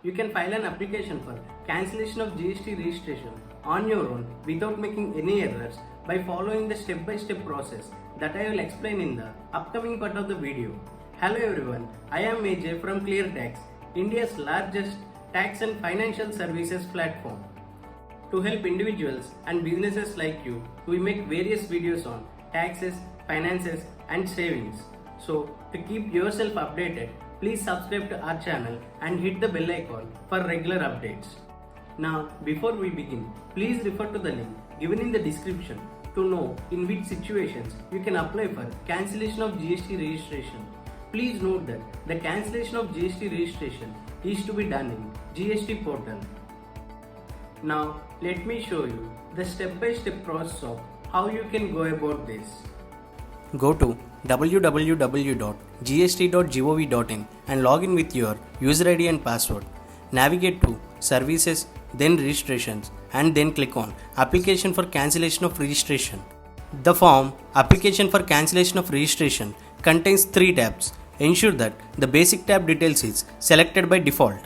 You can file an application for cancellation of GST registration on your own without making any errors by following the step-by-step process that I will explain in the upcoming part of the video. Hello everyone, I am AJ from ClearTax, India's largest tax and financial services platform. To help individuals and businesses like you, we make various videos on taxes, finances and savings. So to keep yourself updated, please subscribe to our channel and hit the bell icon for regular updates. Now, before we begin, please refer to the link given in the description to know in which situations you can apply for cancellation of GST registration. Please note that the cancellation of GST registration is to be done in GST portal. Now, let me show you the step-by-step process of how you can go about this. Go to www.gst.gov.in and log in with your user ID and password. Navigate to Services, then Registrations, and then click on Application for Cancellation of Registration. The form Application for Cancellation of Registration contains 3 tabs. Ensure that the basic tab details is selected by default.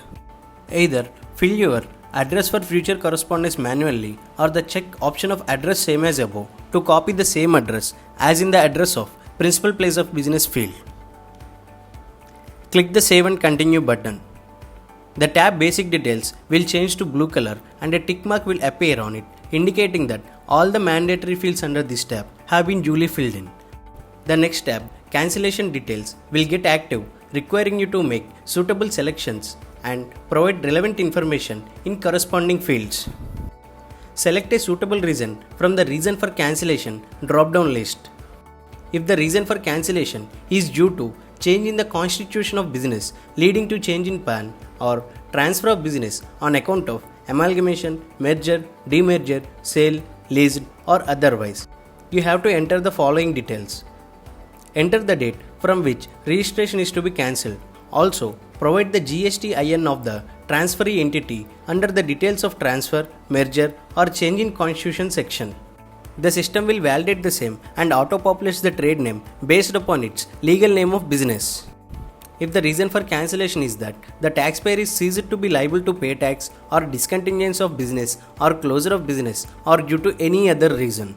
Either fill your address for future correspondence manually or the check option of address same as above to copy the same address as in the address of principal place of business field. Click the Save and Continue button. The tab Basic Details will change to blue color and a tick mark will appear on it, indicating that all the mandatory fields under this tab have been duly filled in. The next tab, Cancellation Details, will get active, requiring you to make suitable selections and provide relevant information in corresponding fields. Select a suitable reason from the Reason for Cancellation drop-down list. If the reason for cancellation is due to change in the constitution of business leading to change in PAN or transfer of business on account of amalgamation, merger, demerger, sale, leased or otherwise, you have to enter the following details. Enter the date from which registration is to be cancelled. Also, provide the GSTIN of the transferee entity under the details of transfer, merger or change in constitution section. The system will validate the same and auto-populates the trade name based upon its legal name of business. If the reason for cancellation is that the taxpayer is ceased to be liable to pay tax or discontinuance of business or closure of business or due to any other reason,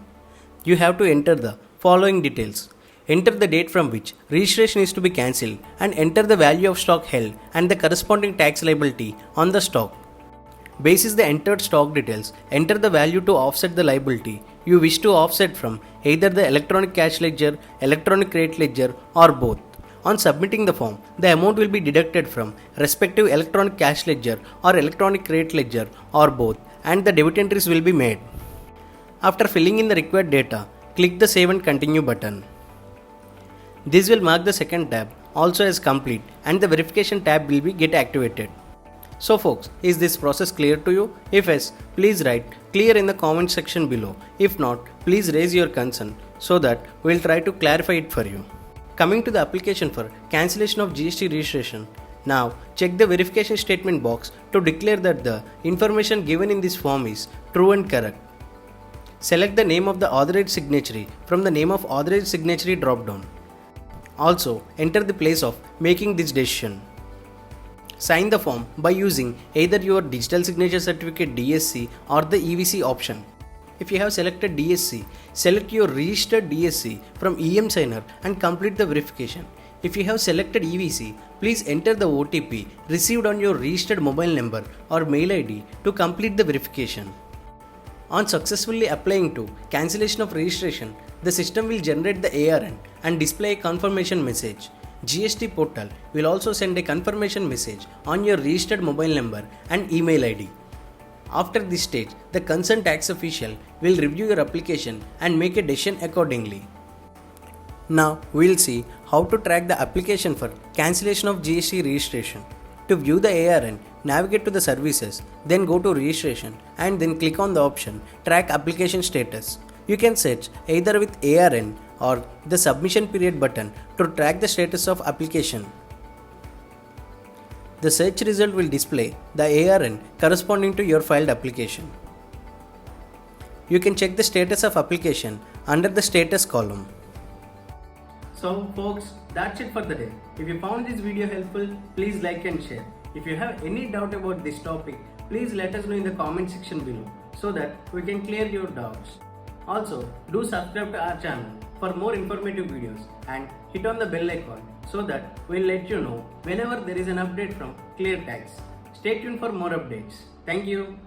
you have to enter the following details. Enter the date from which registration is to be cancelled and enter the value of stock held and the corresponding tax liability on the stock. Basis the entered stock details, enter the value to offset the liability you wish to offset from either the electronic cash ledger, electronic credit ledger or both. On submitting the form, the amount will be deducted from respective electronic cash ledger or electronic credit ledger or both and the debit entries will be made. After filling in the required data, click the Save and Continue button. This will mark the second tab also as complete and the verification tab will be get activated. So folks, is this process clear to you? If yes, please write clear in the comment section below. If not, please raise your concern so that we will try to clarify it for you. Coming to the application for cancellation of GST registration, now check the verification statement box to declare that the information given in this form is true and correct. Select the name of the authorized signatory from the name of authorized signatory drop-down. Also, enter the place of making this decision. Sign the form by using either your digital signature certificate DSC or the EVC option. If you have selected DSC, select your registered DSC from EM Signer and complete the verification. If you have selected EVC, please enter the OTP received on your registered mobile number or mail ID to complete the verification. On successfully applying to cancellation of registration, the system will generate the ARN and display a confirmation message. GST portal will also send a confirmation message on your registered mobile number and email ID. After this stage, the concerned tax official will review your application and make a decision accordingly. Now we will see how to track the application for cancellation of GST registration. To view the ARN, navigate to the services, then go to registration and then click on the option Track Application Status. You can search either with ARN or the submission period button to track the status of application. The search result will display the ARN corresponding to your filed application. You can check the status of application under the status column. So folks, that's it for the day. If you found this video helpful, please like and share. If you have any doubt about this topic, please let us know in the comment section below so that we can clear your doubts. Also, do subscribe to our channel for more informative videos and hit on the bell icon so that we'll let you know whenever there is an update from ClearTax. Stay tuned for more updates. Thank you.